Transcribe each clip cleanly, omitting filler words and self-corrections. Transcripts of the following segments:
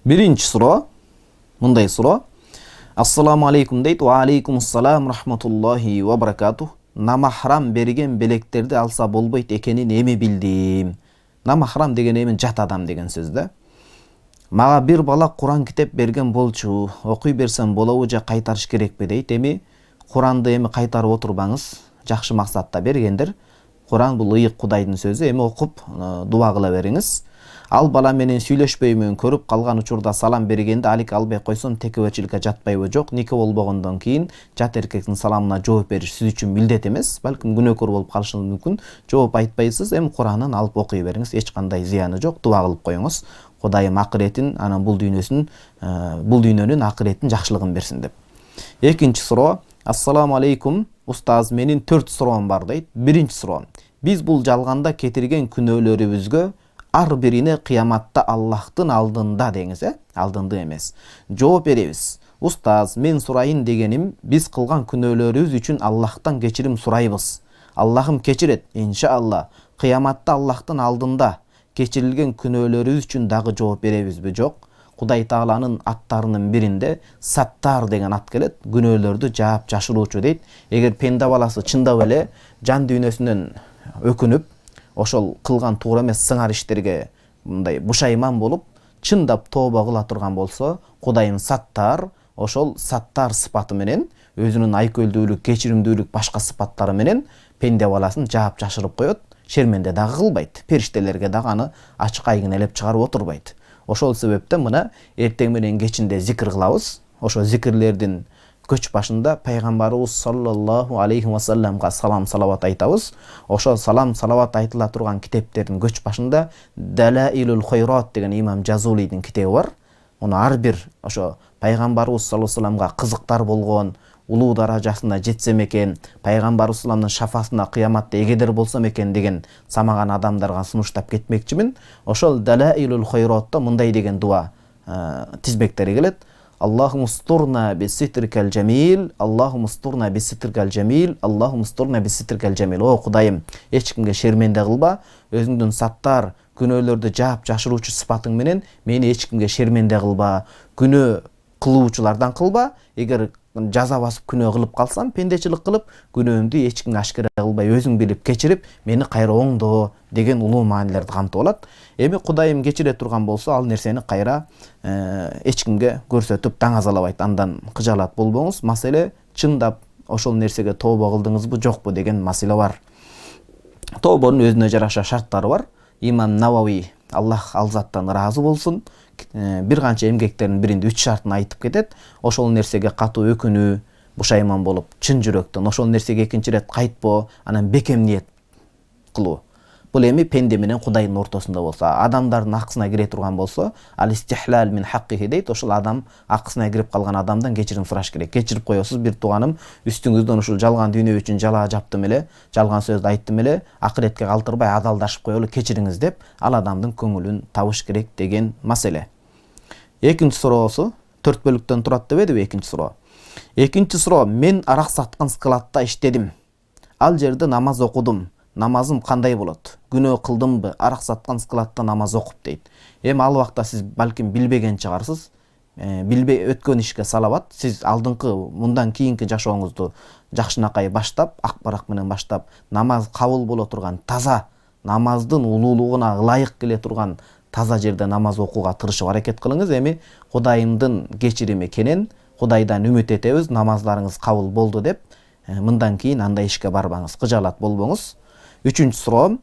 Birinchi suro mындай suro. Assalamu alaikum deyт. Wa alaikumussalam rahmatullohi wa barakatuh. Намахрам берген белектерди алса болбойт экенин эми билдим. Намахрам деген эми жат адам деген сөз да. Мага бир бала Куран китеп берген болчу. Окуй берсем болобу же кайтарыш керекпи дейт. Эми Куранды эми кайтарып отурбаңыз. Жакшы максатта бергендир. Куран бул ыйык Кудайдын сөзү. Эми окуп дуа кыла бериңиз. Ал бала менен сүйлөшпөймүн, көрүп калган учурда салам бергенде алик албай койсом текебечиликке жатпайбы жок. Нике болбогондон кийин жат эркектин саламына жооп бериш сиз үчүн милдет эмес. Балким күнөөкөр болуп калышыңыз мүмкүн. Жооп айтпайсыз, эми Куранын алып окуй бериңиз. Эч кандай зыяны жок. Дуа кылып коюңуз. Кудайым акыретин, анан бул дүйнөнүн акыретин жакшылыгын берсин деп. Экинчи суроо. Ассаламу алейкум. Устаз, менин 4 суроом бар дейт. Биринчи суроо. Биз бул жалганда кетирген күнөөлөрүбүзгө ар бирине кыяматта Аллахтын алдында деңиз, алдында эмес. Жооп беребиз. Устаз, мен сурайын дегеним, биз кылган күнөөлөрүбүз үчүн Аллахтан кечирим сурайбыз. Аллахым кечирет, иншалла. Кыяматта Аллахтын алдында кечирилген күнөөлөрүбүз үчүн дагы жооп беребизби? Жок. Кудай Тааланын аттарынын биринде Саттар деген ат келет. Күнөөлөрдү жаап жашыруучу дейт. Эгер пенде баласы чындап эле жан дүйнөсүнөн өкүнүп, ошол кылган туура эмес сыңар иштерге мындай бушайман болуп, чындап тооба кыла турган болсо, Кудайым Саттар, ошол Саттар сыпаты менен, өзүнүн айкөлдүүлүк, кечиримдүүлүк башка сыпаттары менен пенде баласын жаап жашырып коет, шерменде дагы кылбайт. Периштелерге дагы аны ачык айгинелеп чыгарып отурбайт. Ошол себептен мына эртең менен кечинде зикир кылабыз. Ошо зикирлердин көч башында пайгамбарыбыз саллаллаху алейхи ва салламга салам салават айтабыз. Ошо салам салават айтыла турган китептердин көч башында Далаилул Хойрат деген имам Жазулийдин китеби бар. Муну ар бир ошо пайгамбарыбыз саллаллаху алейхи ва салламга кызыктар болгон, улуу даражасына жетсем экен, пайгамбарыбыз салламдын шафасына кыяматта эгедер болсом экен деген самаган адамдарга сунуштап кетмекчимин. Ошол Далаилул Хойратта мындай деген дуа тизбектери келет. Аллахум устурна биситрикал джамил, Аллахум устурна биситрикал джамил, Аллахум устурна биситрикал джамил. О Кудайым, эч кимге шерменде кылба, өзүңдүн саттар, күнөөлөрдү жаап жашыруучу сыпатың менен мени эч кимге шерменде кылба, күнөө кылуучулардан кылба. Эгер жаза басып күнөө кылып калсам, пендечилик кылып, күнөөмдү эч кимге ашкара кылбай, өзүң билип кечирип, мени кайра оңдоо деген улуу маанилерди камтып алат. Эми Кудайым кечире турган болсо, ал нерсени кайра эч кимге көрсөтүп даңазалабайт, андан кыжаалат болбоңуз. Маселе чындап ошол нерсеге тооба кылдыңызбы, жокпу деген маселе бар. Тообонун өзүнө жараша шарттары бар. Имам Навави, Аллах ал заттан ыраазы болсун, бир канча эмгектеринин биринде 3 шартын айтып кетет. Ошол нерсеге катуу өкүнүү, бушайман болуп, чын жүрөктөн ошол нерсеге экинчи рет кайтпоо, анан бекем ниет кылуу. Бул эми пенде менен Кудайдын ортосунда болсо, адамдардын акысына кире турган болсо, ал истихлал мин хаккихи дейт. Ошол адам акысына кирип калган адамдан кечирим сураш керек. Кечирип коесуз, бир тууганым, үстүңүздөн ушул жалган дүйнө үчүн жалаа жаптым эле, жалган сөздү айттым эле, акыретке калтырбай адалдашып коелу, кечириңиз деп, ал адамдын көңүлүн табыш керек деген маселе. Экинчи суроосу 4 бөлүктөн турат дебедиби экинчи суроо? Экинчи суроо, мен арак саткан складта иштедим. Ал жерде намаз окудум. Намазым кандай болот? Күнөө кылдымбы? Арак саткан складта намаз окуп дейт. Эми ал убакта сиз балким билбеген чыгарсыз. Билбей өткөн ишке салават. Сиз алдыңкы мындан кийинки жашооңузду жакшынакай баштап, ак барак менен баштап, намаз кабыл боло турган таза, намаздын улуулугуна ылайык келе турган таза жерде намаз окууга тырышып аракет кылыңыз. Эми Кудайымдын кечирими кенен, Кудайдан үмүт этебиз, намаздарыңыз кабыл болду деп, мындан кийин андай ишке барбаңыз, кыжаалат болбоңуз. Үчүнчү суроо,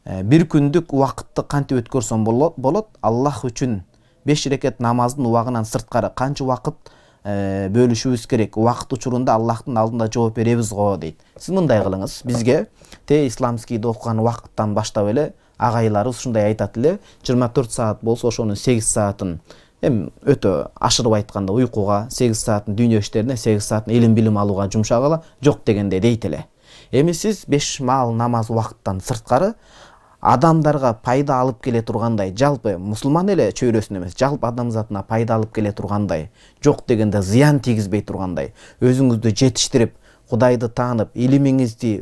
бир күндүк убакытты кантип өткөрсөм болот? Аллах үчүн 5 рекет намаздын убагынан сырткары канча убакыт бөлүшүбүз керек? Убакыт учурунда Аллахтын алдында жооп беребиз го дейт. Сиз мындай кылыңыз, бизге исламскийди окуган убакыттан баштап эле агайларыбыз ушундай айтат эле, 24 саат болсо ошонун 8 саатын эми өтө ашырып айтканда уйкуга, 8 саатын дүйнө иштерине, 8 саатын илим билим алууга жумшагыла, жок дегенде дейт эле. Эми сиз 5 маал намаз убакыттан сырткары адамдарга пайда алып келе тургандай, жалпы мусулман эле чөйрөсүнө эмес, жалпы адамзатына пайда алып келе тургандай, жок дегенде зыян тийгизбей тургандай, өзүңүздү жетиштирип, Кудайды таанып, илимиңизди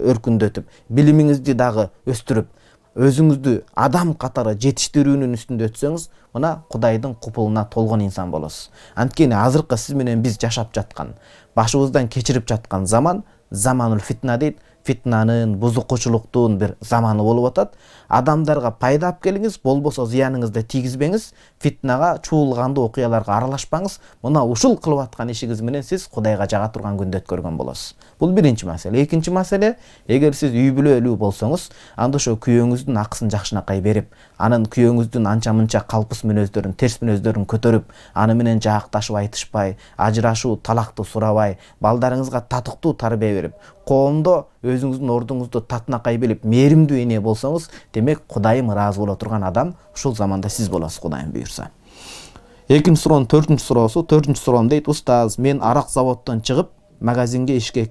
өркүндөтүп, билимиңизди дагы өстүрүп, өзүңүздү адам катары жетиштирүүнүн үстүндө өтсөңүз, мына Кудайдын купулуна толгон инсан болосуз. Анткени азыркы сиз менен биз жашап жаткан, башыбыздан кечирип жаткан заман заманул фитна дейт. Фитнанын, бузукучулуктун бир заманы болуп атат. Адамдарга пайда алып келиңиз, болбосо зыяныңызды тийгизбеңиз, фитнага, чуулганды окуяларга аралашпаңыз. Мына ушул кылып аткан ишиңиз менен сиз Кудайга жага турган күндү өткөргөн болосуз. Бул биринчи маселе. Экинчи маселе, эгер сиз үй бүлөлүү болсоңуз, анда ошо күйөөңүздүн акысын жакшынакай берип, анын күйөөңүздүн анча-мынча калпыс мүнөздөрүн, терс мүнөздөрүн көтөрүп, аны менен жаакташып айтышпай, ажырашуу, талакты сурабай, балдарыңызга татыктуу тарбия берип, коомдо өзүңүздүн ордуңузду татынакай билип, мээримдүү эне болсоңуз, демек Кудайым ыраазы боло турган адам ушул заманда сиз болосуз, Кудайым буйрса. Экинчи суроонун төртүнчү суроом дейт: устаз, мен арак заводдон чыгып, магазинге ишке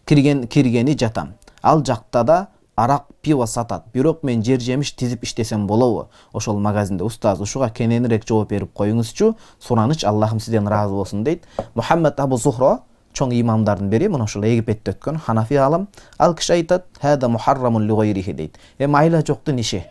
киргени жатам. Ал жакта да арак, пиво сатат. Бирок мен жер жемиш тизип иштесем болобу ошол магазинде? Устаз, ушуга кененирээк жооп берип коюңузчу. Сураныч, Аллахым сизден ыраазы болсун дейт. Мухаммад Абу Зухра, чоң имамдардын бири, мына ошол Египетте өткөн Ханафи алым, ал киши айтат: "Хада мухаррамун ли гайрихи" дейт. Айла жоктун иши.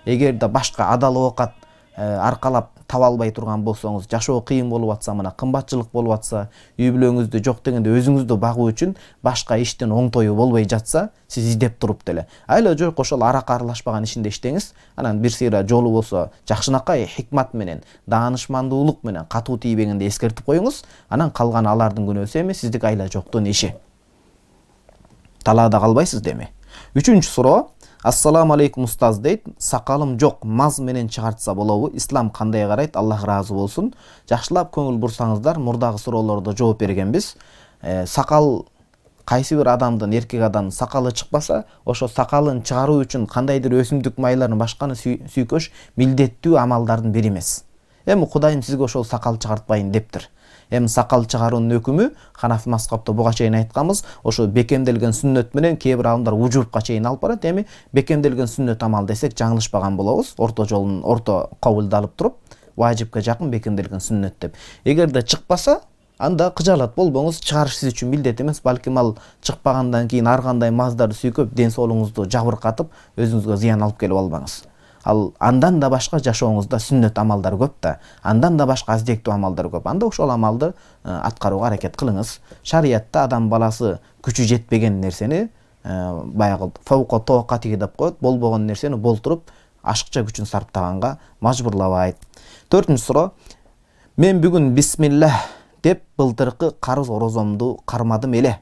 Эгер да башка адал оокат аркалап таба албай турган болсоңуз, жашоо кыйын болуп атса, мына кымбатчылык болуп атса, үй бүлөңүздү жок дегенде өзүңүздү багуу үчүн башка иштин оңтою болбой жатса, сиз издеп туруп деле айла жок ошол арак аралашпаган ишинде иштеңиз. Анан бир сыйра жолу болсо, жакшынакай хикмат менен, даанышмандуулук менен катуу тийбегенде эскертип коюңуз. Анан калган алардын күнөөсү эми, сиздик айла жоктун иши. Талаада калбайсыз деми. Үчүнчү суроо: Ассаламу алейкум устаз дейт. Сакалым жок, маз менен чыгартса болобу? Ислам кандай карайт? Аллах ыраазы болсун. Жакшылап көңүл бурсаңыздар, мурдагы суроолордо жооп бергенбиз. Сакал, кайсы бир адамдын, эркек адамдын сакалы чыкпаса, ошо сакалын чыгаруу үчүн кандайдыр өсүмдүк майларын башканы сүйкөш милдеттүү амалдардын бири эмес. Кудайым сизге ошол сакал чыгартпайын дептир. Сакал чыгаруунун өкүмү Ханафи мазхабта буга чейин айтканбыз, ошо бекемделген сүннөт менен кээ бир алымдар вужубка чейин алып барат. Бекемделген сүннөт амал десек жаңылышпаган болобуз. Орто жолун, орто кабылды алып туруп, важипке жакын бекемделген сүннөт деп. Эгерде чыкпаса, анда кыжаалат болбоңуз, чыгарыш сиз үчүн милдет эмес, балким ал чыкпагандан кийин ар кандай маздарды сүйкөп, ден соолугуңузду жабыркатып, өзүңүзгө зыян алып келип албаңыз. Ал андан да башка жашооңузда сүннөт амалдар көп да, андан да башка аздектүү амалдар көп. Анда ошол амалды аткарууга аракет кылыңыз. Шариятта адам баласы күчү жетпеген нерсени баягы фаука тоокатиги деп коет, болбогон нерсени болтуруп, ашыкча күчүн сарптаганга мажбурлабайт. Төртүнчү суроо: мен бүгүн бисмиллах деп былтыркы карыз орозомду кармадым эле.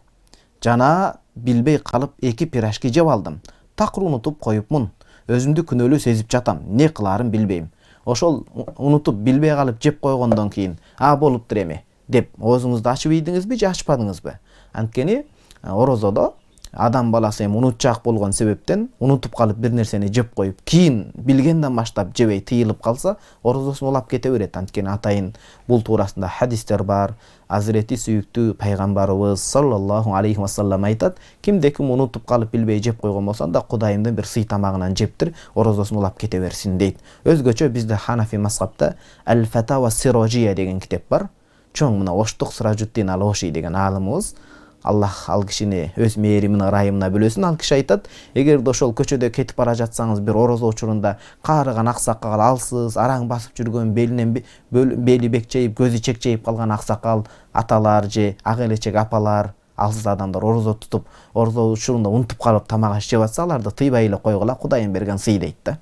Жана билбей калып 2 пирожки жеп алдым. Такыр унутуп коюпмун. Өзүмдү күнөөлүү сезип жатам. Не кылаарын билбейм. Ошол унутуп билбей калып жеп койгондон кийин, болуптур эми деп оозуңузду ачып ийдиңизби же ачпадыңызбы? Анткени орозодо адам баласы унутчаак болгон себептен унутуп калып бир нерсени жеп коюп, кийин билгенден баштап жебей тыйылып калса, орозосун улап кете берет. Анткени атайын бул туурасында хадистер бар. Азирети сүйүктүү пайгамбарыбыз саллаллаху алейхи вассалам айтат: кимде ким унутуп калып билбей жеп койгон болсо, анда Кудайымдын бир сый тамагынан жептир, орозосун улап кете берсин дейт. Өзгөчө бизде Ханафи мазхабта Аль-Фатава Сирожия деген китеп бар. Чоң мына Оштук Сиражуддин Ал-Оши деген аалымыбыз, Аллах ал кишини өз мээримин, ырайымына бөлөсүн. Ал киши айтат: эгерде ошол көчөдө кетип бара жатсаңыз, бир орозо учурунда каарыган аксакал, алсыз, араң басып жүргөн, белинен бели бекчейип, көзү чекчейип калган аксакал аталар же ак элечек апалар, алсыз адамдар орозо тутуп, орозо учурунда унутуп калып тамак аш жеп атса, аларды тыйбай эле койгула, Кудайым берген сый дейт да.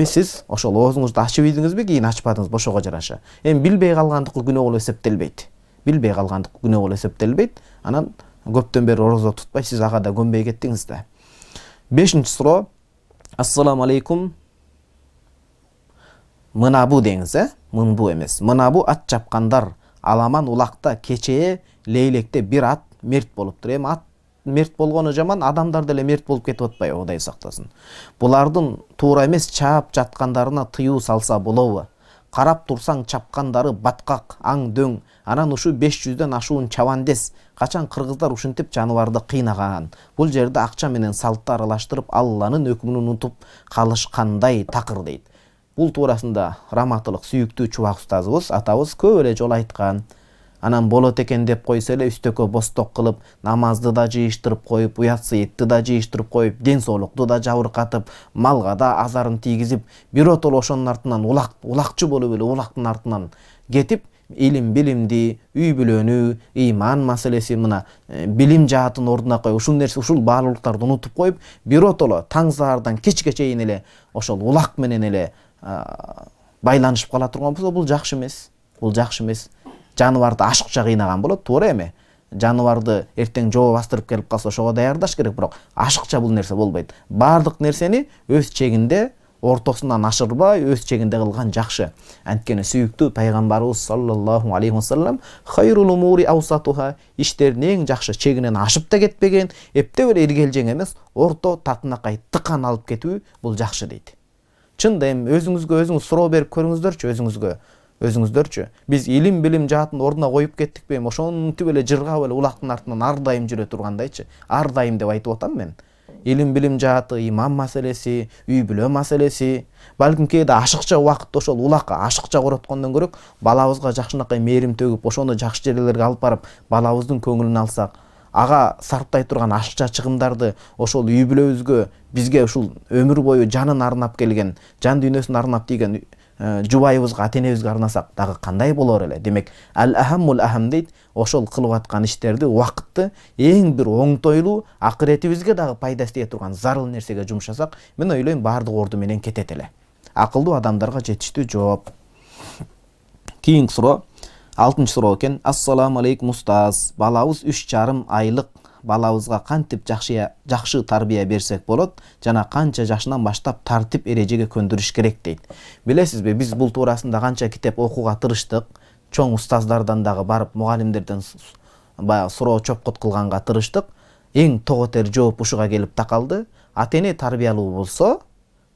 Сиз ошол оозуңузду ачып ийдиңизби, кийин ачпадыңызбы, ошого жараша. Билбей калгандык күнөө болуп эсептелбейт. Билбей калгандык күнөө болуп эсептелбейт. Анан көптөн бери орозо тутпай, сиз ага да көнбөй кеттиңиз да. 5-чи суроо: Ассаламу алейкум. Мынабу деңиз, мынбу эмес. Мынабу ат чапкандар аламан улакта кечээ лейлекте бир ат мерт болуптур. Ат мерт болгону жаман, адамдар деле мерт болуп кетип атпайбы, Кудай сактасын. Булардын туура эмес чаап жаткандарына тыюу салса болобу? Карап турсаң чапкандары баткак, аң дөң. Анан ушу 500дөн ашуун чабандес. Качан кыргыздар ушинтип жаныбарды кыйнаган? Бул жерде акча менен салтты аралаштырып, Алланын өкүмүн унутуп калышкандай такыр дейт. Бул туурасында раматылык сүйүктүү чубак устазыбыз, атабыз көп эле жолу айткан. анан болот экен деп койсо эле үстөккө босток кылып, намазды да жыйыштырып коюп, уятсыйытты да жыйыштырып коюп, ден соолукту да жабыркатып, малга да азарын тийгизип, биротоло ошонун артынан улакчы болуп эле улактын артынан кетип, илим билимди, үй бүлөнү, ыйман маселеси, мына билим жаатын ордуна коюп, ушул баалуулуктарды унутуп коюп, биротоло таң саардан кечке чейин эле ошол улак менен эле байланышып кала турган болсо, бул жакшы эмес. Бул жакшы эмес. Жаныбарды ашыкча кыйнаган болот, туура эми. Жаныбарды эртең жоо бастырып келип калса, ошого даярдаш керек, бирок ашыкча бул нерсе болбойт. Баардык нерсени өз чегинде, ортосунан ашырбай, өз чегинде кылган жакшы. Анткени сүйүктүү пайгамбарыбыз саллаллаху алейхи ва саллам хайрул умури аусатуха, иштердин эң жакшы чегинен ашып да кетпеген, эптеп эле иргелжең эмес, орто татынакай тыкан алып кетүү бул жакшы дейт. Чында эми өзүңүзгө өзүңүз суроо берип көрүңүздөрчү, өзүңүздөрчү. Биз илим билим жаатын ордуна коюп кеттикпи, эми ошонтип эле жыргап эле улактын артынан ар дайым жүрө тургандайчы. Ар дайым деп айтып атам мен. Илим билим жааты, иман маселеси, үй бүлө маселеси, балким кээде ашыкча убакытта ошол улакка ашыкча короткондон көрөк, балабызга жакшынакай мээрим төгүп, ошону жакшы жерлерге алып барып, балабыздын көңүлүн алсак, ага сарптай турган ашыкча чыгымдарды ошол үй бүлөбүзгө, бизге ушул өмүр бою жанын арнап келген, жан дүйнөсүн арнап тийген жубайыбызга, ата-энебизге арнасак дагы кандай болор эле. Демек, ал-ахаммул ахам дейт, ошол кылып аткан иштерди, убакытты эң бир оңтойлуу, акыретибизге дагы пайдасы тие турган зарыл нерсеге жумшасак, мен ойлойм баардык орду менен кетет эле. Акылдуу адамдарга жетиштүү жооп. Кийинки суроо, 6-чы суроо экен. Ассаламу алейкум устаз. Балабыз 3,5 айлык. Балабызга кантип жакшы тарбия берсек болот жана канча жашынан баштап тартип эрежеге көндүрүш керек дейт. Билесизби, биз бул туурасында канча китеп окууга тырыштык. Чоң устаздардан дагы барып, мугалимдерден баягы суроо чопкот кылганга тырыштык. Эң тоготер жооп ушуга келип такалды. Ата-эне тарбиялуу болсо,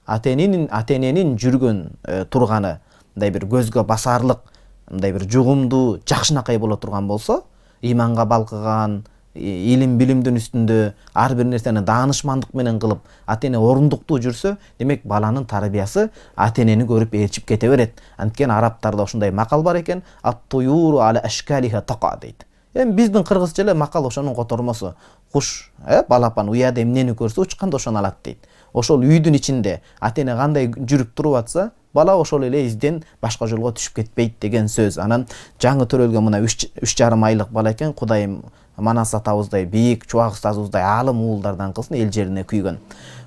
ата-эненин жүргөн турганы мындай бир көзгө басарлык, мындай бир жугумдуу, жакшынакай боло турган болсо, ыйманга балкыган, илим билимдин үстүндө ар бир нерсени даанышмандык менен кылып, ата-эне орундуктуу жүрсө, демек баланын тарбиясы ата-энени көрүп ээрчип кете берет. Анткени арабтарда ушундай макал бар экен, ат-туюру ала ашкалиха таqa дейт. Эми биздин кыргызча эле макал ошонун котормосу. Куш, балапан уяда эмнени көрсө учканда ошону алат дейт. Ошол үйдүн ичинде ата-эне кандай жүрүп туруп атса, бала ошол эле изден башка жолго түшүп кетпейт деген сөз. Анан жаңы төрөлгөн мына 3,5 айлык бала экен, Кудайым Манас атабыздай бийик, Чубак устазыбыздай аалым уулдардан кылсын, эл жерине күйгөн.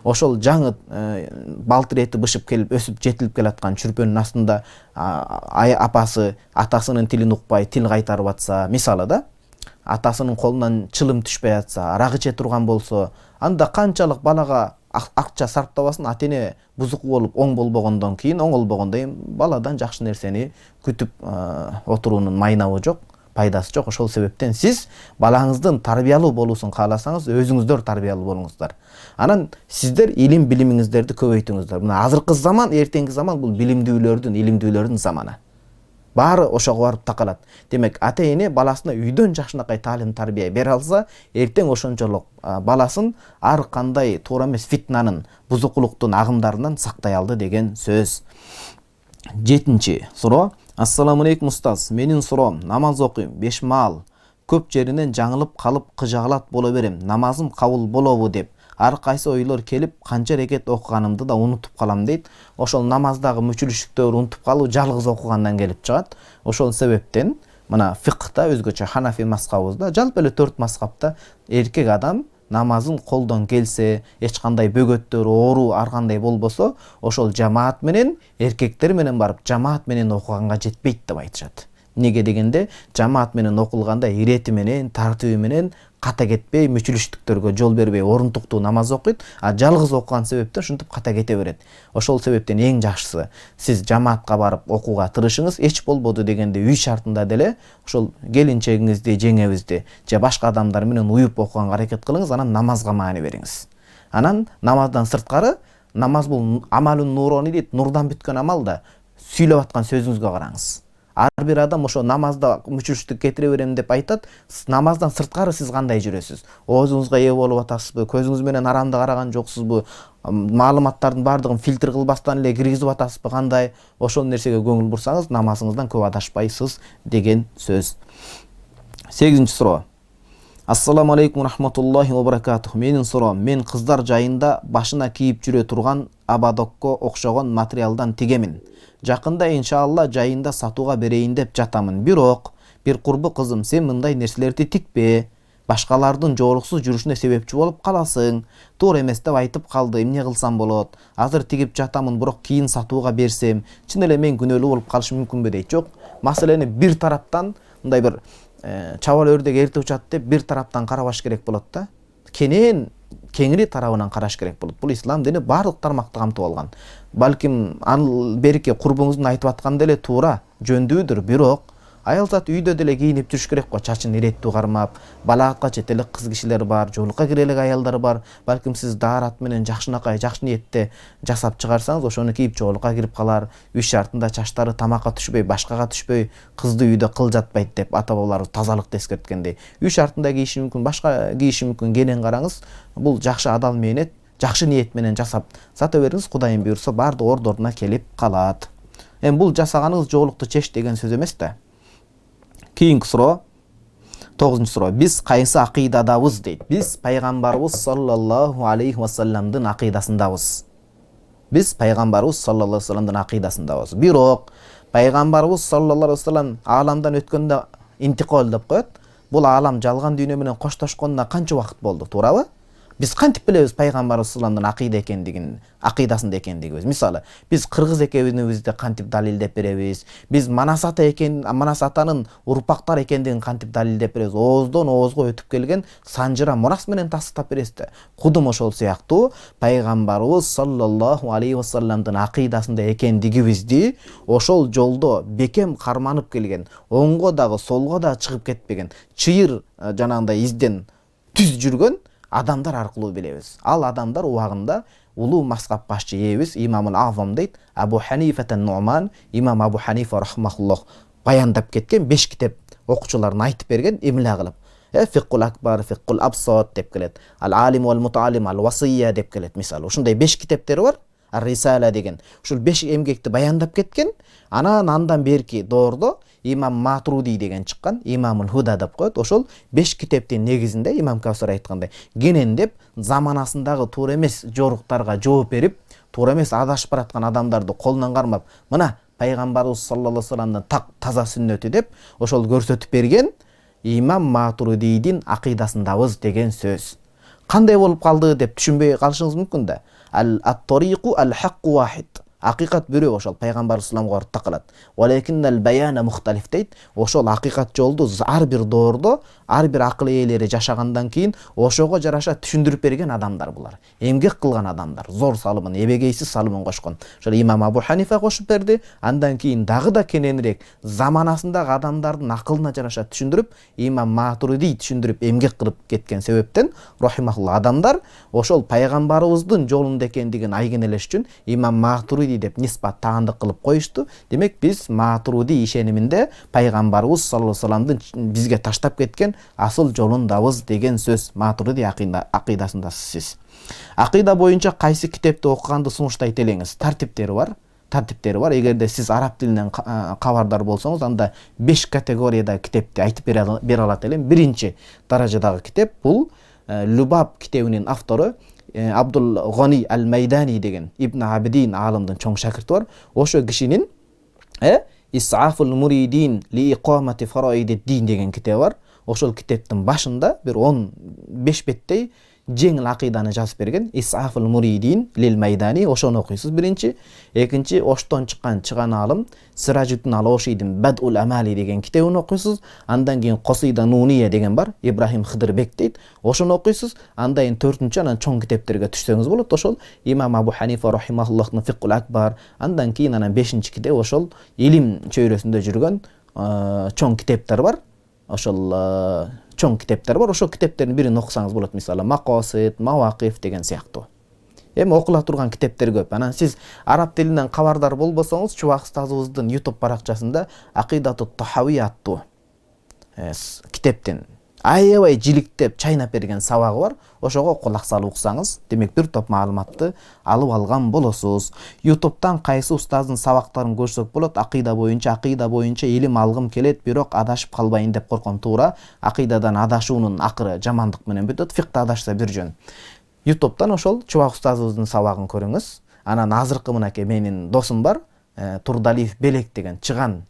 Ошол жаңы балтыр эти бышып келип, өсүп жетилип келаткан чүрпөнүн астында апасы атасынын тилин укпай тил кайтарып атса, мисалы да, атасынын колунан чылым түшпөй атса, арак иче турган болсо, анда канчалык балага акча сарптабасын, ата-эне бузук болуп оң болбогондон кийин, оңолбогондон кийин баладан жакшы нерсени күтүп отуруунун майнабы жок, пайдасы жок. Ошол себептен сиз балаңыздын тарбиялуу болуусун кааласаңыз, өзүңүздөр тарбиялуу болуңуздар. Анан сиздер илим билимиңиздерди көбөйтүңүздөр. Мына азыркы заман, эртеңки заман бул билимдүүлөрдүн, илимдүүлөрдүн заманы. Баары ошого барып такалат. Демек, ата-эне баласына үйдөн жакшынакай таалим тарбия бере алса, эртең ошончолук баласын ар кандай туура эмес фитнанын, бузукулуктун агымдарынан сактай алды деген сөз. 7-чи суроо. Ассаламу алейкум устаз. Менин суроом, намаз окуйм, 5 маал. Көп жеринен жаңылып калып кыжагалат боло берем. Намазым кабыл болобу деп. Ар кайсы ойлор келип, канча рекет окуганымды да унутуп калам дейт. Ошол намаздагы мүчүлүштүктөрдү унутуп калуу жалгыз окугандан келип чыгат. Ошол себептен мына фикхта, өзгөчө Ханафи мазхабыбызда, жалпы эле 4 мазхабта эркек адам намазын колдон келсе, эч кандай бөгөттөр, оору, ар кандай болбосо, ошол жамаат менен, эркектер менен барып жамаат менен окуганга жетпейт деп айтышат. Неге дегенде, жамаат менен окулганда ирети менен, тартиби менен ката кетпей, мүчүлүштүктөргө жол бербей, орунтуктуу намаз окуйт, а жалгыз окуган себептен ушинтип ката кете берет. Ошол себептен эң жакшысы сиз жамаатка барып окууга тырышыңыз, эч болбоду дегенде үй шартында деле ошол келинчегиңизди, жеңебизди же башка адамдар менен уюп окуганга аракет кылыңыз, анан намазга маани бериңиз. Анан намаздан сырткары, намаз бул амалун нурони дейт, нурдан бүткөн амал да, сүйлөп аткан сөзүңүзгө караңыз. Ар бир адам ошо намазда мүчүлүштүк кетире берем деп айтат. Намаздан сырткары сиз кандай жүрөсүз? Оозуңузга ээ болуп атасызбы? Көзүңүз менен арамды караган жоксузбу? Маалыматтардын баардыгын фильтр кылбастан эле киргизип атасызбы? Кандай? Ошол нерсеге көңүл бурсаңыз, намазыңыздан көп адашпайсыз деген сөз. 8-ci суроо. Ассаламу алейкум рахматуллахи ва баракатух. Менин суроом, мен кыздар жайында башына кийип жүрө турган абадокко окшогон материалдан тигемин. Жакында иншалла жайында сатууга берейин деп жатамын. Бирок бир курбу кызым, сен мындай нерселерди тикпе. Башкалардын жоолуксуз жүрүшүнө себепчи болуп каласың. Туура эмес деп айтып калды. Эмне кылсам болот? Азыр тигип жатамын, бирок кийин сатууга берсем, чын эле мен күнөөлүү болуп калышым мүмкүнбү дейт. Жок, маселени бир тараптан мындай бир чабал өрдөк эрте учат деп бир тараптан карабаш керек болот да. Кенен кеңири тарабынан караш керек болот. Бул ислам дини баардык тармакты камтып алган. Балким ал берки курбуңуздун айтып атканы деле туура, жөндүүдүр, бирок аял зат үйдө деле кийинип жүрүш керек го, чачын иреттүү кармап, балагатка чет элек кыз кишилер бар, жоолукка кире элек аялдар бар. Балким сиз даарат менен жакшынакай, жакшы ниетте жасап чыгарсаңыз, ошону кийип жоолукка кирип калар. Үй шартында чачтары тамакка түшпөй, башкага түшпөй, кызды үйдө кыл жатпайт деп ата бабаларыбыз тазалыкты эскерткендей. Үй шартында кийиши мүмкүн, башка кийиши мүмкүн, кенен караңыз. Бул жакшы адал мээнет, жакшы ниет менен жасап сата бериңиз, Кудайым буйрса баардык ордоруна келип калат. Эми бул жасаганыңыз жоолукту чеч деген сөз эмес да. Кийинки суроо, 9-чу суроо. Биз кайсы акыйдадабыз дейт. Биз пайгамбарыбыз саллаллаху алейхи ва салламдын акыйдасындабыз. Биз пайгамбарыбыз саллаллаху алейхи ва салламдын акыйдасындабыз. Бирок пайгамбарыбыз саллаллаху алейхи ва саллам ааламдан өткөндө интикол деп коет. Бул аалам жалган дүйнө менен коштошконуна канча убакыт болду, туурабы? Биз кантип билебиз пайгамбарыбыз салламдын акыйда экендигин, акыйдасында экендигибиз? Мисалы, биз кыргыз экенибизди кантип далилдеп беребиз? Биз Манас ата Манас атанын урпактар экендигин кантип далилдеп беребиз? Ооздон оозго өтүп келген санжыра мурас менен тастап беребиз да. Кудум ошол сыяктуу пайгамбарыбыз саллаллаху алейхи ва салламдын акыйдасында экендигибизди ошол жолдо бекем карманып келген, оңго дагы солго да чыгып кетпеген, чыйыр жанагындай изден түз жүргөн адамдар аркылуу билебиз. Ал адамдар убагында улуу маскап башчы ээбиз Имамул Азам дейт, Абу Ханифатан Нуман, Имам Абу Ханифа рахмахуллах баяндап кеткен 5 китеп окуучуларына айтып берген эмне кылып. Фиккул акбар, фиккул абсат деп келет. Ал-алим вал муталим, ал-васия деп келет. Мисалы, ушундай 5 китептери бар. Ар-Рисала деген. Ушул 5 эмгекти баяндап кеткен. Андан берки доордо Имам Матруди деген чыккан, Имамул Худа деп коет. Ошол 5 китептин негизинде Имам Кавсар айткандай, кенен деп заманасындагы туура эмес жоруктарга жооп берип, туура эмес адашып бараткан адамдарды колунан кармап, мына пайгамбарыбыз саллаллаху алейхи ва салламдын таза сүннөтү деп ошол көрсөтүп берген Имам Матуридийдин акыйдасындабыз деген сөз. Кандай болуп калды деп түшүнбөй калышыңыз мүмкүн да. Ат-тариqu al-haqqu wahid. Акыйкат бирөө, ошол пайгамбар исламга артта калат. Валакиннал баяна мухталиф дейт. Ошол акыйкат жолду ар бир доордо, ар бир акыл ээлери жашагандан кийин ошого жараша түшүндүрүп берген адамдар булар. Эмгек кылган адамдар, зор салымын, эбегейсиз салымын кошкон. Ошол Имам Абу Ханифа кошуп берди. Андан кийин дагы да кененирээк заманасындагы адамдардын акылына жараша түшүндүрүп, Имам Матуриди түшүндүрүп эмгек кылып кеткен себептен рахимахулла адамдар ошол пайгамбарыбыздын жолунда экендигин айгинелеш үчүн Имам Матуриди деп ниспат таандык кылып коюшту. Демек биз Матуриди ишениминде пайгамбарыбыз саллаллаху алейхи ва салламдын бизге таштап кеткен асыл жолундабыз деген сөз. Матуриди акыйдасындасыз сиз. Акыйда боюнча кайсы китепти окуганды сунуштайт элеңиз? Тартиптери бар. Эгерде сиз араб тилинен кабардар болсоңуз, анда 5 категорияда китепти айтып бере алат элем. Биринчи даражадагы китеп бул Любаб китебинин автору Абдул Гани Ал-Майдани деген Ибн Абидин алымдын чоң шакирти бар. Ошо кишинин Исафул Муридин ли иqamati фараидид-дин деген китеби бар. Ошол китептин башында бир 15 беттей жеңил акыйданы жазып берген. Исафул Муридин лил Майдани, ошону окуйсуз биринчи. Экинчи оштон чыккан чыган алым Сиражуддин Ал-Ошидин Бадул Амали деген китебин окуйсуз. Андан кийин Косида Нуния деген бар, Ибрахим Хыдырбек дейт. Ошону окуйсуз. Андан кийин 4-чү анан чоң китептерге түшсөңүз болот. Ошол Имам Абу Ханифа рахимахуллахтын Фиккул акбар. Андан кийин анан 5-чи китеп ошол илим чөйрөсүндө жүргөн чоң китептер бар. Ошол чоң китептер бар. Ошол китептердин бирин окусаңыз болот. Мисалы Мақасид, Мавақиф деген сыяктуу. Эми окула турган китептер көп. Анан сиз араб тилинен кабардар болбосоңуз, Чубак устазыбыздын YouTube баракчасында Акыйдатут Тахауи аттуу китептин аябай жиликтеп чайнап берген сабагы бар. Ошого кулак салып уксаңыз, демек бир топ маалыматты алып алган болосуз. YouTube'дан кайсы устаздын сабактарын көрсөк болот? Акыйда боюнча илим алгым келет, бирок адашып калбайын деп корком. Туура, акыйдадан адашуунун акыры жамандык менен бүтөт. Фикта адашса бир жөн. YouTube'дан ошол Чубак устазыбыздын сабагын көрүңүз. Анан азыркы мынакей менин досум бар, Турдалиев Белек деген чыган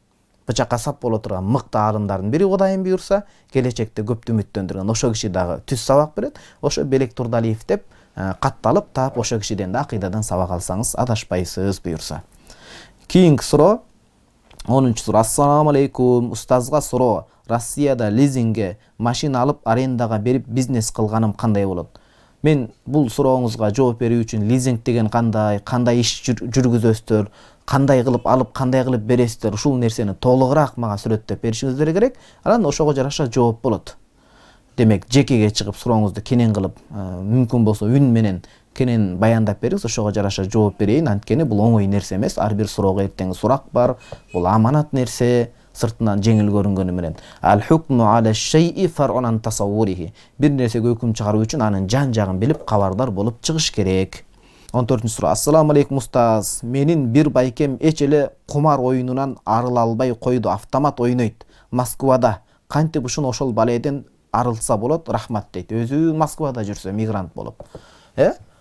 бычакка сап боло турган мыкты аалымдардын бири, Кудайым буйрса, келечекте көптү үмүттөндүргөн. Ошо киши дагы түз сабак берет. Ошо Белек Турдалиев деп катталып таап, ошо кишиден да акыйдадан сабак алсаңыз адашпайсыз буйрса. Кийинки суроо 10-суроо. Ассаламу алейкум. Устазга суроо. Россияда лизингге машина алып арендага берип бизнес кылганым кандай болот? Мен бул сурооңузга жооп берүү үчүн лизинг деген кандай иш жүргүзөсүздөр, кандай кылып алып, кандай кылып бересиздер, ушул нерсени толугураак мага сүрөттөп беришиңиздер керек. Анан ошого жараша жооп болот. Демек, жекеге чыгып сурооңузду кенен кылып, мүмкүн болсо үн менен кенен баяндап бериңиз, ошого жараша жооп берейин. Анткени бул оңой нерсе эмес. Ар бир суроого эртең сурак бар. Бул аманат нерсе. Сыртынан жеңил көрүнгөнү менен ал-хукму аля шай'i фар'ун ан тасаввурихи. Бир нерсеге өкүм чыгаруу үчүн анын жан-жагын билип, кабардар болуп чыгыш керек. 14-суроо. Ассаламу алейкум устаз. Менин бир байкем эч эле кумар оюнунан арыла албай койду. Автомат ойнойт. Москвада. Кантип ушун ошол баледен арылса болот? Рахмат дейт. Өзү Москвада жүрсө, мигрант болуп.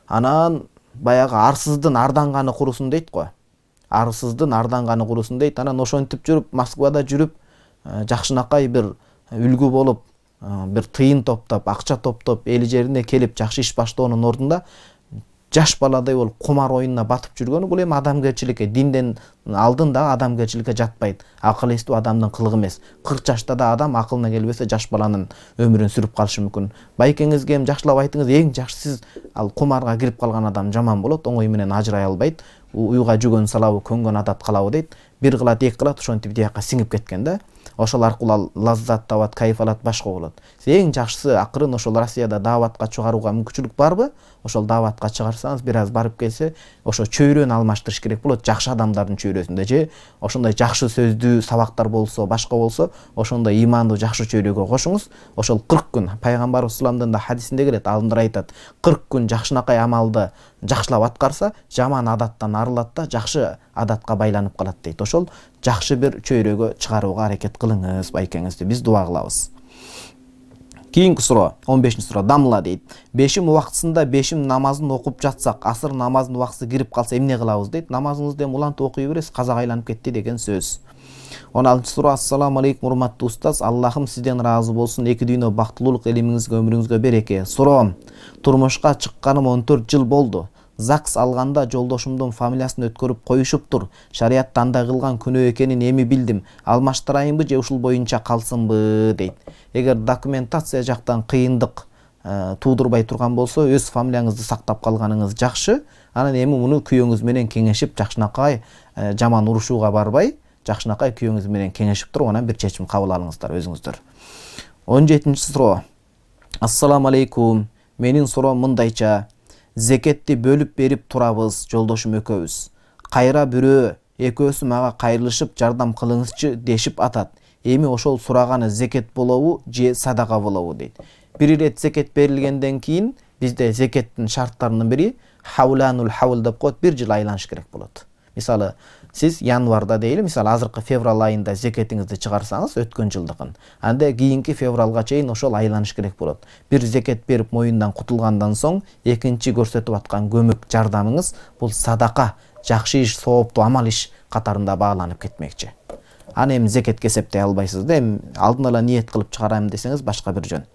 Анан баягы арсыздын арданганы курусун дейт го. Арсыздын арданганы курусун дейт. Анан ошентип жүрүп, Москвада жүрүп, жакшынакай бир үлгү болуп, бир тыйын топтоп, акча топтоп, эл жерине келип жакшы иш баштоонун ордунда жаш баладай болуп кумар оюнуна батып жүргөнү бул эми адамгерчиликке, динден алдын да адамгерчиликке жатпайт. Акыл эстүү адамдын кылыгы эмес. 40 жашта да адам акылына келбесе жаш баланын өмүрүн сүрүп калышы мүмкүн. Байкеңизге эми жакшылап айтыңыз, эң жакшы сиз ал кумарга кирип калган адам жаман болот, оңой менен ажырай албайт. Уйга жүгөн салабы, көнгөн адат калабы дейт. Бир кылат, эки кылат, ошентип дияка сиңип кеткен да. Ошол аркылуу лаззат табат, кайф алат, башка болот. Эң жакшысы акырын ошол Россияда дааватка чыгарууга мүмкүнчүлүк барбы? Ошол дааватка чыгарсаңыз, бир аз барып келсе, ошо чөйрөнү алмаштырыш керек болот, жакшы адамдардын чөйрөсүндө же ошондой жакшы сөздүү сабактар болсо, башка болсо, ошондой имандуу жакшы чөйрөгө кошуңуз. Ошол 40 күн, пайгамбарыбыз салламдын да хадисинде келет, алымдар айтат, 40 күн жакшынакай амалды жакшылап аткарса, жаман адаттан арылат да жакшы адатка байланып калат дейт. Ошол жакшы бир чөйрөгө чыгарууга аракет кылыңыз байкеңизди, биз дуа кылабыз. Кийинки суроо, 15-суроо. Дамла дейт. Бешим убактысында бешим намазын окуп жатсак, асыр намазынын убактысы кирип калса эмне кылабыз дейт. Намазыңызды эми улантып окуй бересиз, казак айланып кетти деген сөз. 16-суроо. Ассаламу алейкум урматтуу устаз. Аллахым сизден разы болсун. Эки дүйнө бактылуулук, элимиңизге, өмүрүңүзгө береке. Суроом. Турмушка чыкканым 14 жыл болду. ЗАГС алганда жолдошумдун фамилиясын өткөрүп коюшуптур. Шариятта андай кылган күнөө экенин эми билдим. Алмаштырайынбы же ушул боюнча калсынбы дейт. Эгер документация жактан кыйындык туудурбай турган болсо, өз фамилияңызды сактап калганыңыз жакшы. Анан эми муну күйөөңүз менен кеңешип, жакшынакай жаман урушууга барбай, жакшынакай күйөөңүз менен кеңешип туруп, анан бир чечим кабыл алыңыздар өзүңүздөр. 17-суроо. Ассаламу алейкум. Менин суроом мындайча. Зекетти бөлүп берип турабыз, жолдошум экөөбүз. Кайра бирөө экөөсү мага кайрылышып жардам кылыңызчы дешип атат. Эми ошол сураганы зекет болобу же садака болобу дейт. Бир ирет зекет берилгенден кийин бизде зекеттин шарттарынын бири хауланул хаул деп коет, 1 жыл айланыш керек болот. Мисалы, сиз январда дейли, мисалы азыркы февраль айында зекетиңизди чыгарсаңыз, өткөн жылдыкын, анда кийинки февралга чейин ошол айланыш керек болот. Бир зекет берип моюндан кутулгандан соң, экинчи көрсөтүп аткан көмөк жардамыңыз бул садака, жакшы иш, сооптуу амал иш катарында бааланып кетмекчи. Аны эми зекетке эсептей албайсыз да, эми алдын ала ниет кылып чыгарайм десеңиз башка бир жөн.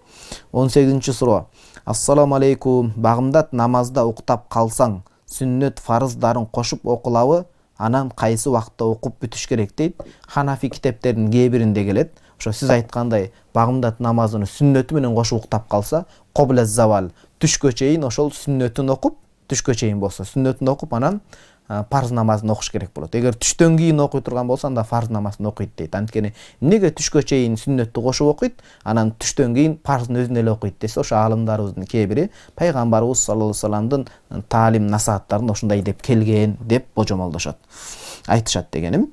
18-суроо. Ассаламу алейкум. Багымдат намазда уктап калсаң, сүннөт фарыздарын кошуп окулабы, анан кайсы убакытта окуп бүтүш керек дейт. Ханафи китептеринин кээ биринде келет. Ошо сиз айткандай багымдат намазын сүннөтү менен кошуп уктап калса, кобле завал, түшкө чейин ошол сүннөтүн окуп, түшкө чейин болсо сүннөтүн окуп, анан парз намазын окуш керек болот. Эгер түштөн кийин окуй турган болсо, анда фарз намазын окуйт дейт. Анткени эмнеге түшкө чейин сүннөттү кошуп окуйт, анан түштөн кийин парздын өзүн эле окуйт десе, ошо аалымдарыбыздын кээ бири пайгамбарыбыз саллаллаху алейхи вассаламдын таалим насааттарын ошондой деп келген деп божомолдошот. Айтышат дегеним.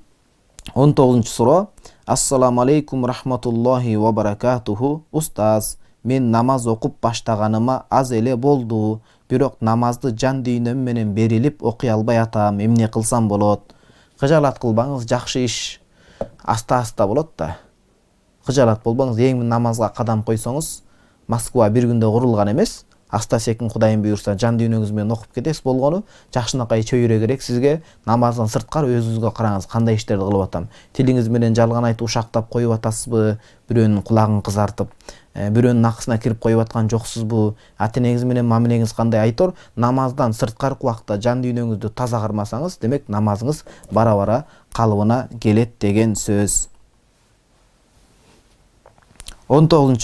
19-суроо. Ассаламу алейкум рахматуллахи ва баракатуху. Устаз, мен намаз окуп баштаганыма аз эле болду. Бирок намазды жан дүйнөм менен берилип окуй албай атам. Эмне кылсам болот? Кыжалат кылбаңыз, жакшы иш. Аста-аста болот да. Кыжалат болбоңуз, эң намазга кадам койсоңуз, Москва бир күндө курулган эмес. Аста секин Кудайым буйрса жан дүйнөңүз менен окуп кетесиз болгону. Жакшынакай чөйрө керек сизге. Намаздан сырткары өзүңүзгө караңыз, кандай иштерди кылып атам. Тилиңиз менен жалган айтып ушактап коюп атасызбы? Бирөөнүн кулагын кызартып, бирөөнүн акысына кирип коюп аткан жоксузбу? Ата-энеңиз менен мамилеңиз кандай? Айтор, намаздан сырткары убакта жан дүйнөңүздү таза кармасаңыз, демек намазыңыз бара-бара калыбына келет деген сөз. 20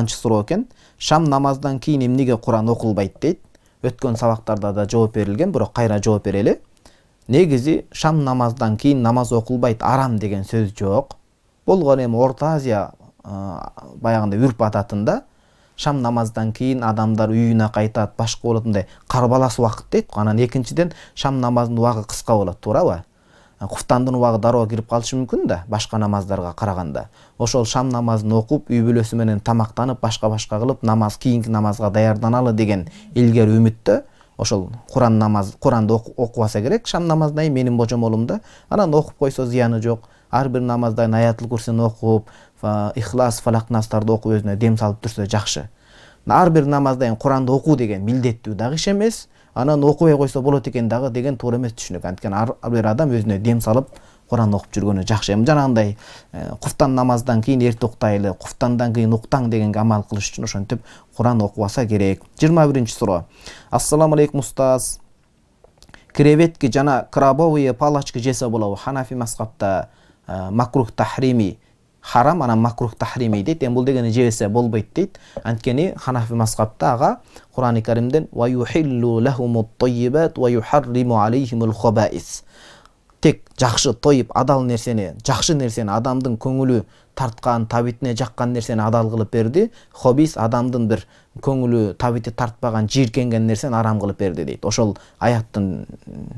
суроо экен. Шам намаздан кийин эмнеге Куран окулбайт дейт. Өткөн сабактарда да жооп берилген, бирок кайра жооп берели. Негизи шам намаздан кийин намаз окулбайт, арам деген сөз жок. Болгон эми Орто Азия баягындай үрп адатында шам намаздан кийин адамдар үйүнө кайтат, башка болот, мындай карбалас убакыт дейт. Анан экинчиден шам намазынын убагы кыска болот, туурабы? Куфтандын убагы дароо кирип калышы мүмкүн да, башка намаздарга караганда. Ошол шам намазын окуп, үй бүлөсү менен тамактанып, башка кылып, кийинки намазга даярданалы деген илгери үмүттө. Ошол Куранды окубаса керек, шам намазынан кийин менин божомолумда. Анан окуп койсо зыяны жок. Ар бир намаздан Аятул Курсини окуп, Ихлас, Фалак, Настарды окуп өзүнө дем салып турса жакшы. Ар бир намаздан кийин Куранды окуу деген милдеттүү дагы иш эмес. Анан окубай койсо болот экен дагы деген туура эмес түшүнүк. Анткени ар бир адам өзүнө дем салып Куран окуп жүргөнү жакшы. Эми жанагындай куфтан намаздан кийин эрте уктайлы, куфтандан кийин уктаң дегенге амал кылыш үчүн ошентип Куран окубаса керек. 21-суроо. Ассаламу алейкум устаз. Креветки жана крабовые палочки жесе болобу? Ханафи мазхабта макрух тахрими харам, анан макрух тахрими дейт. Эми бул дегени жебесе болбойт дейт. Анткени Ханафи мазхабта ага Куран-ы Каримден ва юхиллу лахумут тойибат ва юхарриму алейхимул хабаис. Тек жакшы тоюп адал нерсени, жакшы нерсени, адамдын көңүлү тарткан, табитине жаккан нерсени адал кылып берди. Хобис адамдын бир көңүлү табити тартпаган, жийиркенген нерсени арам кылып берди дейт. Ошол аяттын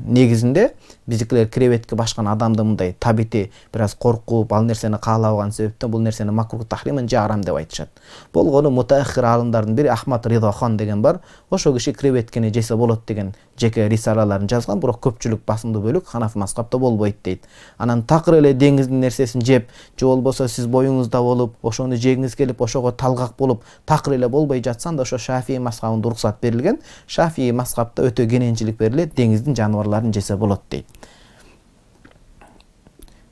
негизинде биздикилер креветке башкан адамдын мындай табити бир аз коркуп, ал нерсени каалабаган себептен бул нерсени макрух тахримин же арам деп айтышат. Болгону мутаахир алымдардын бири Ахмад Ридохон деген бар. Ошол киши креветкени жесе болот деген жеке рисалаларын жазган, бирок көпчүлүк басымдуу бөлүк Ханафи мазхабта болбойт дейт. Анан такыр эле деңиздин нерсесин жеп, же болбосо сиз боюңузда болуп, ошону жегиңиз келип, ошого талгак болуп, такыр эле болбой жатсан да ошо Шафии мазхабында уруксат берилген. Шафии мазхабта өтө кененчилик берилет, деңиздин жаныбарларын жесе болот дейт.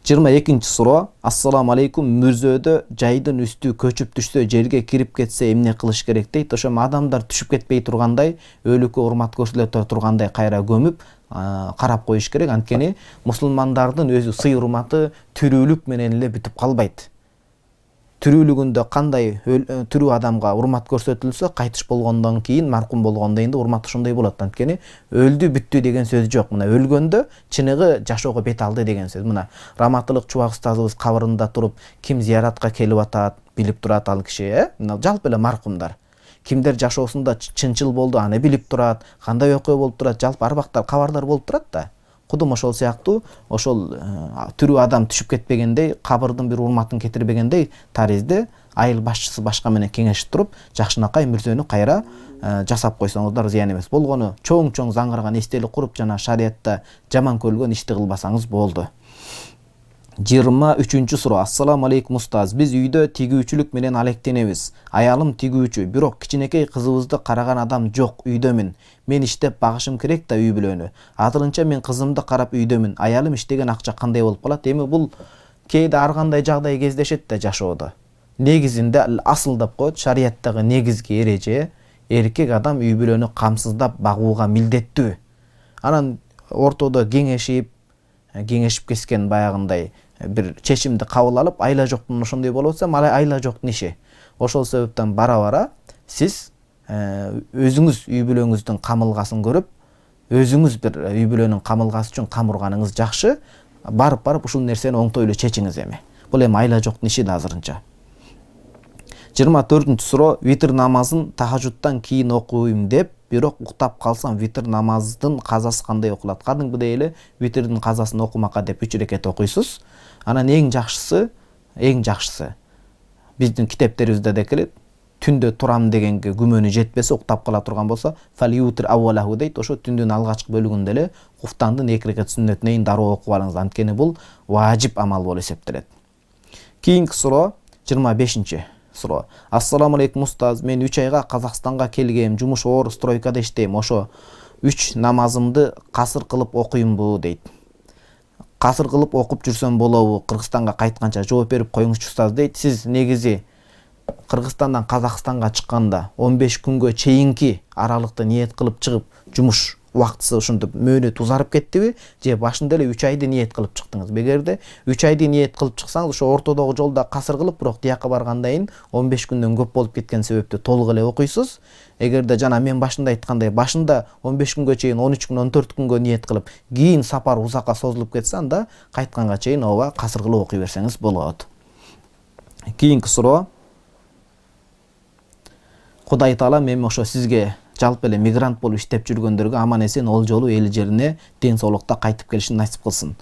22-суроо. Ассаламу алейкум. Мүрзөдө жайдын үстү көчүп түшсө, жерге кирип кетсе эмне кылыш керек дейт. Ошо адамдар түшүп кетпей тургандай, өлүккө урмат көрсөтө тургандай кайра көмүп карап коюш керек. Анткени мусулмандардын өзү сый урматы тирүүлүк менен эле бүтүп калбайт. Тирүүлүгүндө кандай тирүү адамга урмат көрсөтүлсө, кайтыш болгондон кийин, маркум болгондон кийин урмат ошондой болот. Анткени өлдү бүттү деген сөз жок. Мына өлгөндө чыныгы жашоого бет алды деген сөз. Мына Раматылык Чубак устазыбыз кабырында туруп, ким зияратка келип атат, билип турат ал киши, Мына жалпы эле маркумдар. Кимдер жашоосунда чынчыл болду, аны билип турат, кандай окуя болуп турат, жалпы арбактар, кабардар болуп турат да. Кудум ошол сыяктуу, ошол тирүү адам түшүп кетпегендей, кабырдын бир урматын кетирбегендей таризде айыл башчысы башка менен кеңешип туруп, жакшынакай мүрзөнү кайра жасап койсоңуздар зыян эмес. Болгону чоң заңгырган эстелик куруп жана шариятта жаман көрүлгөн ишти кылбасаңыз болду. 23-суроо. Ассаламу алейкум устаз. Биз үйдө тигүүчүлүк менен алектенебиз. Аялым тигүүчү, бирок кичинекей кызыбызды караган адам жок, үйдөмүн. Мен иштеп багышым керек да үй бүлөнү. Азырынча мен кызымды карап үйдөмүн. Аялым иштеген акча кандай болуп калат? Эми бул кээде ар кандай жагдай кездешет да жашоодо. Негизинде асыл деп коет, шарияттагы негизги эреже эркек адам үй бүлөнү камсыздап багууга милдеттүү. Анан ортодо кеңешип кескен баягындай бир чечимди кабыл алып, айла жоктун ошондой болуп атса, айла жоктун иши. Ошол себептен бара-бара сиз өзүңүз үй бүлөңүздүн камылгасын көрүп, өзүңүз бир үй бүлөнүн камылгасы үчүн камырганыңыз жакшы. Барып ушул нерсени оңтойлуу чечиңиз эми. Бул эми айла жоктун иши да азырынча. 24-суроо. Витр намазын тахажжудтан кийин окуйм деп бирок уктап калсам витр намаздын казасы кандай окулат? Кадимгидей эле витрдин казасын окумакка деп 3 рекет окуйсуз. Анан эң жакшысы биздин китептерибизде де келет. Түндө турам дегенге күмөнү жетпесе, уктап кала турган болсо, фалиутр аввалаху дейт. Ошо түндүн алгачкы бөлүгүндө эле уфтандын 2 рекет сүннөтүнөн дароо окуп алыңыз. Анткени бул важип амал болуп эсептелет. Кийинки суроо 25-чи суроо. Ассаламу алейкум устаз, мен 3 айга Казакстанга келгем, жумуш оор стройкада иштейм. Ошо 3 намазымды касыр кылып окуймбу дейт. Касыр кылып окуп жүрсөм болобу? Кыргызстанга кайтканча жооп берип коюңузчу устаз дейт. Сиз негизи Кыргызстандан Казакстанга чыкканда 15 күнгө чейинки аралыкта ниет кылып чыгып, жумуш убактысы ушинтип мөөнөт узарып кеттиби, же башында эле 3 айды ниет кылып чыктыңыз? Эгерде 3 айды ниет кылып чыксаңыз, ошо ортодогу жолда касыр кылып, бирок тияка баргандан кийин 15 күндөн көп болуп кеткен себептен толук эле окуйсуз. Эгерде жана мен башында айткандай, башында 15 күнгө чейин, 13 күн, 14 күнгө ниет кылып, кийин сапар узакка созулуп кетсе, анда кайтканга чейин ооба касыр кылып окуй берсеңиз болот. Кийинки суроо. Кудай таала мен ошо сизге жалпы эле мигрант болуп иштеп жүргөндөргө аман-эсен ол жолу эл жерине ден соолукта кайтып келишин насип кылсын.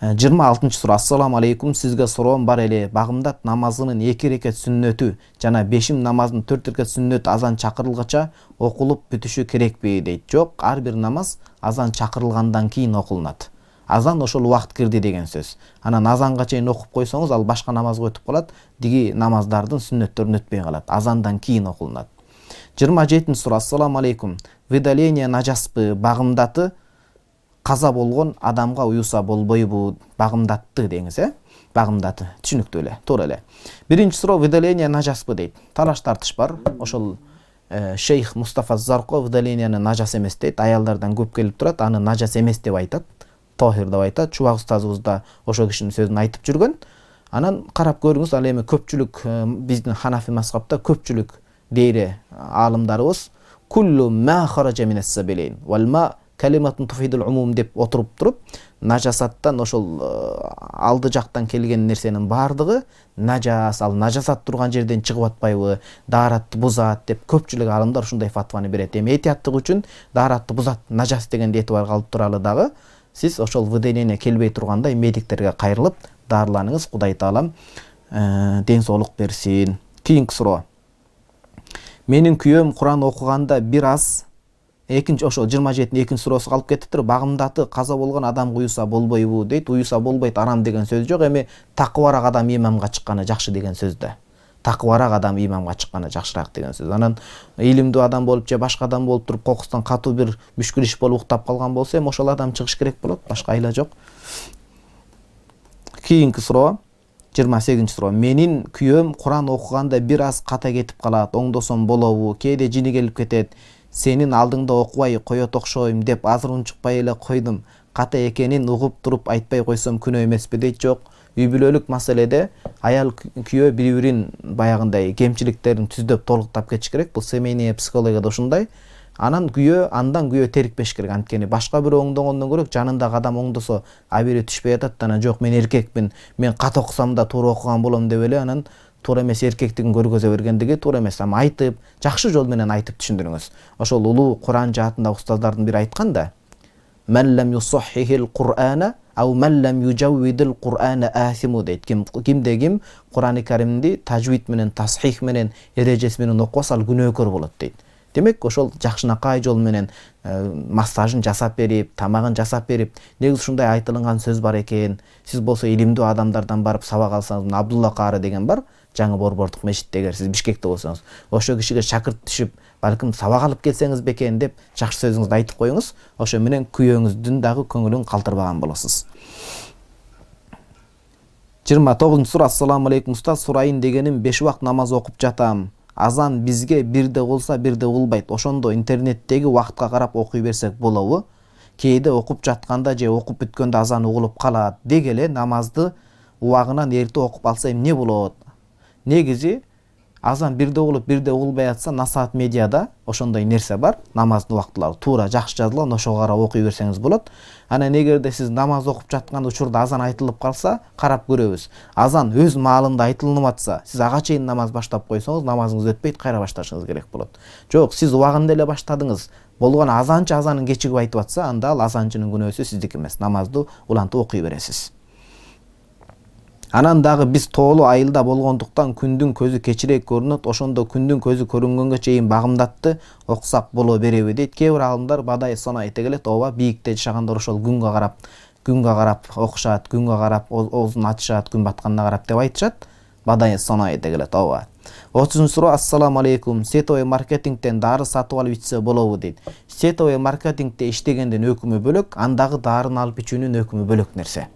26-чы суроо. Ассаламу алейкум, сизге суроом бар эле. Багымдат намазынын 2 рекет сүннөтү жана бешим намаздын 4 рекет сүннөтү азан чакырылгача окулуп бүтүшү керекпи дейт. Жок, ар бир намаз азан чакырылгандан кийин окулунат. Азан ошол убакыт кирди деген сөз. Анан азанга чейин окуп койсоңуз, ал башка намазга өтүп калат, диги намаздардын сүннөттөрүн өтпөй калат. Азандан кийин окулунат. 27-чи суроо. Ассаламу алейкум. Выдаление нажаспы? Багымдаты каза болгон адамга уюса болбойбу? Багымдатты деңиз, Багымдаты. Түшүнүктүү эле, туура эле. Биринчи суроо, выдаление нажаспы дейт. Талаш тартыш бар. Ошол Шейх Мустафа Зарко выдаленияны нажас эмес дейт. Аялдардан көп келип турат, аны нажас эмес деп айтат. Тохир деп айтат. Чубак устазыбыз да ошол кишинин сөзүн айтып жүргөн. Анан карап көрүңүз, ал эми көпчүлүк биздин Ханафи мазхабта көпчүлүк дейре алымдарыбыз куллу ма хаража минас сабилейн вал ма калиматун туфидул умум деп отуруп туруп, нажасаттан ошол алды жактан келген нерсенин баардыгы нажас, ал нажасат турган жерден чыгып атпайбы, дааратты бузат деп көпчүлүк алымдар ушундай фатваны берет. Эми этияттык үчүн дааратты бузат, нажас дегенди этибарга алып туралы дагы сиз ошол выделение келбей тургандай медиктерге кайрылып дарыланыңыз. Кудай таалам ден соолук берсин. Кийинки суроо. Менин күйөөм Куран окуганда бир аз ошол 27-тин 2-нчи суроосу калып кетиптир. Багымдаты каза болгон адам уюса болбойбу дейт. Уюса болбойт, арам деген сөз жок. Эми такыбарак адам имамга чыкканы жакшы деген сөз да. Такыбарак адам имамга чыкканы жакшыраак деген сөз. Анан илимдүү адам болуп же башка адам болуп туруп кокустан катуу бир мүшкүл иш болуп уктап калган болсо, эми ошол адам чыгыш керек болот, башка айла жок. Кийинки суроо 28-чи суроо. Менин күйөөм Куран окуганда бир аз ката кетип калат. Оңдосом болобу? Кээде жини келип кетет. Сенин алдыңда окубай коет окшойм деп азыр унчукпай эле койдум. Ката экенин угуп туруп айтпай койсом күнөө эмеспи дейт. Жок. Үй бүлөлүк маселеде аял күйөө бири-бирин баягындай кемчиликтерин түздөп толуктап кетиш керек. Бул семейный психологияда ушундай. Андан күйөө терикпеш керек. Анткени башка бирөө оңдогондон көрө жанындагы адам оңдосо абири түшпөй атат. Анан жок, мен эркекмин, мен ката окусам да туура окуган болом деп эле анан туура эмес эркектигин көргөзө бергендиги туура эмес. Ама айтып, жакшы жол менен айтып түшүндүрүңүз. Ошол улуу Куран жаатындагы устаздардын бири айткан да: "Мен лам юсаххихил Кур'ана ау мен лам южаввидил Кур'ана асиму" дейт. Кимде ким Курани Каримди тажвид менен, тасхих менен, эрежеси менен окубаса, ал күнөөкөр болот дейт. Демек, ошол жакшынакай жол менен массажын жасап берип, тамагын жасап берип, негиз ушундай айтылган сөз бар экен. Сиз болсо илимдүү адамдардан барып сабак алсаңыз, Абдулла Каары деген бар, жаңы Борбордук мешитте, эгер сиз Бишкекте болсоңуз, ошо кишиге шакырт түшүп, балким сабак алып келсеңиз бекен деп жакшы сөзүңүздү айтып коюңуз. Ошо менен күйөөңүздүн дагы көңүлүн калтырбаган болосуз. 29-чы суроо. Ассаламу алейкум устаз, сурайын дегеним 5 убакыт намаз окуп жатам. Азан бизге бирде болса бирде болбайт. Ошондо интернеттеги убакытка карап окуй берсек болобу? Кээде окуп жатканда же окуп бүткөндө азан угулуп калат. Деги эле намазды убагынан эрте окуп алса эмне болот? Негизи Азан бирде угулуп бирде угулбай атса, Насаат медиада ошондой нерсе бар. Намаздын убактылары туура жакшы жазылган, ошого карап окуй берсеңиз болот. Анан эгерде сиз намаз окуп жаткан учурда азан айтылып калса, карап көрөбүз. Азан өз маалында айтылынып атса, сиз ага чейин намаз баштап койсоңуз, намазыңыз өтпөйт, кайра башташыңыз керек болот. Жок, сиз убагында эле баштадыңыз. Болгон азанчы азанын кечигип айтып атса, анда ал азанчынын күнөөсү сиздики эмес. Намазды улантып окуй бересиз. Анан дагы биз тоолуу айылда болгондуктан күндүн көзү кечирээк көрүнөт. Ошондо күндүн көзү көрүнгөнгө чейин багымдатты окусак боло береби дейт. Кээ бир алымдар бадай сон айта келет. Ооба, бийикте жашагандар ошол күнгө карап окушат, күнгө карап оозун ачышат, күн батканына карап деп айтышат. Бадай сон айта келет. Ооба. 30-суроо. Ассаламу алейкум. Сетовый маркетингден дары сатып алып ичсе болобу дейт. Сетовый маркетингде иштегендин өкүмү бөлөк, андагы дарыны алып ичүүнүн өкүмү бөлөк нерсе.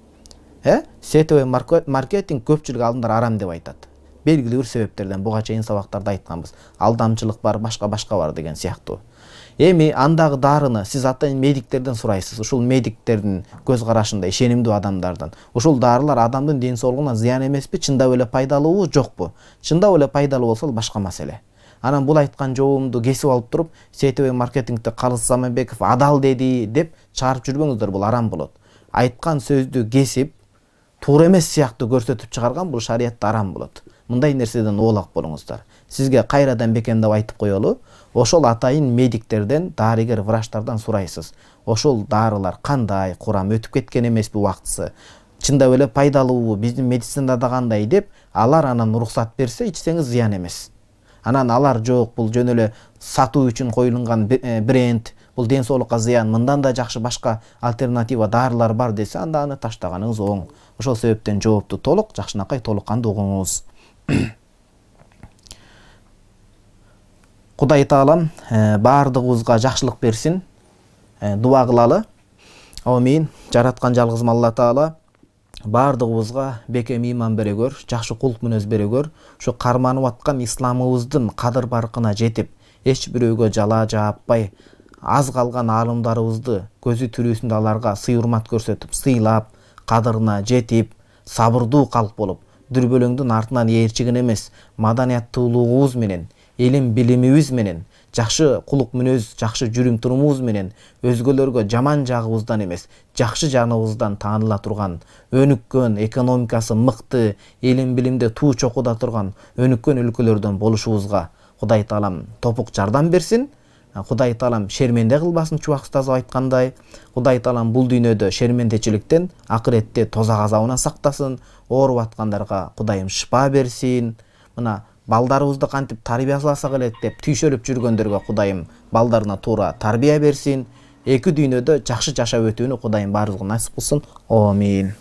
Сетовый маркетинг көпчүлүк алымдар арам деп айтат. Белгилүү бир себептерден буга чейин сабактарда айтканбыз. Алдамчылык бар, башка бар деген сыяктуу. Эми андагы дарыны сиз атайын медиктерден сурайсыз. Ушул медиктердин көз карашында ишенимдүү адамдардан. Ушул дарылар адамдын ден соолугуна зыян эмеспи, чындап эле пайдалуубу, жокпу? Чындап эле пайдалуу болсо башка маселе. Анан бул айткан жообумду кесип алып туруп, Сетовый маркетингде Калыс Заманбеков адал деди деп чыгарып жүрбөңүздөр, бул арам болот. Айткан сөздү кесип, туура эмес сыяктуу көрсөтүп чыгарган бул шариятта арам болот. Мындай нерседен оолак болуңуздар. Сизге кайрадан бекемдеп айтып коелу, ошол атайын медиктерден, дарыгер, врачтардан сурайсыз. Ошол дарылар кандай, курам өтүп кеткен эмеспи убактысы? Чындап эле пайдалуубу, биздин медицинада кандай деп, алар анан уруксат берсе, ичсеңиз зыян эмес. Анан алар жок, бул жөн эле сатуу үчүн коюлган бренд, бул ден соолукка зыян, мындан да жакшы башка альтернатива дарылар бар десе, анда аны таштаганыңыз оң. Ошол себептен жоопту толук, жакшынакай толук кандуу угуңуз. Кудай Таалам баардыгыбызга жакшылык берсин. Дуа кылалы. Амин. Жараткан жалгыз Алла Таала баардыгыбызга бекем иман бере көр, жакшы кулк мүнөз бере көр. Ушу карманып аткан исламыбыздын кадыр баркына жетип, эч бирөөгө жала жааппай, аз калган аалымдарыбызды көзү тирүүсүндө аларга сый урмат көрсөтүп, сыйлап, кадырына жетип, сабырдуу калп болуп, дүрбөлөңдүн артынан ээрчиген эмес, маданияттуулугубуз менен, илим билимибиз менен, жакшы кулук мүнөз, жакшы жүрүм турумубуз менен өзгөлөргө жаман жагыбыздан эмес, жакшы жагыбыздан тааныла турган, өнүккөн, экономикасы мыкты, илим билимде туу чокуда турган өнүккөн өлкөлөрдөн болушубузга Кудай Таалам топук жардам берсин. Кудай Таалам шерменде кылбасын, Чубак устазы айткандай. Кудай Таалам бул дүйнөдө шермендечиликтен, акыретте тозак азабынан сактасын. Ооруп аткандарга Кудайым шыпа берсин. Мына балдарыбызды кантип тарбияласак эле деп түйшөлүп жүргөндөргө Кудайым балдарына туура тарбия берсин. Эки дүйнөдө жакшы жашап өтүүнү Кудайым баарыбызга насип кылсын. Амин.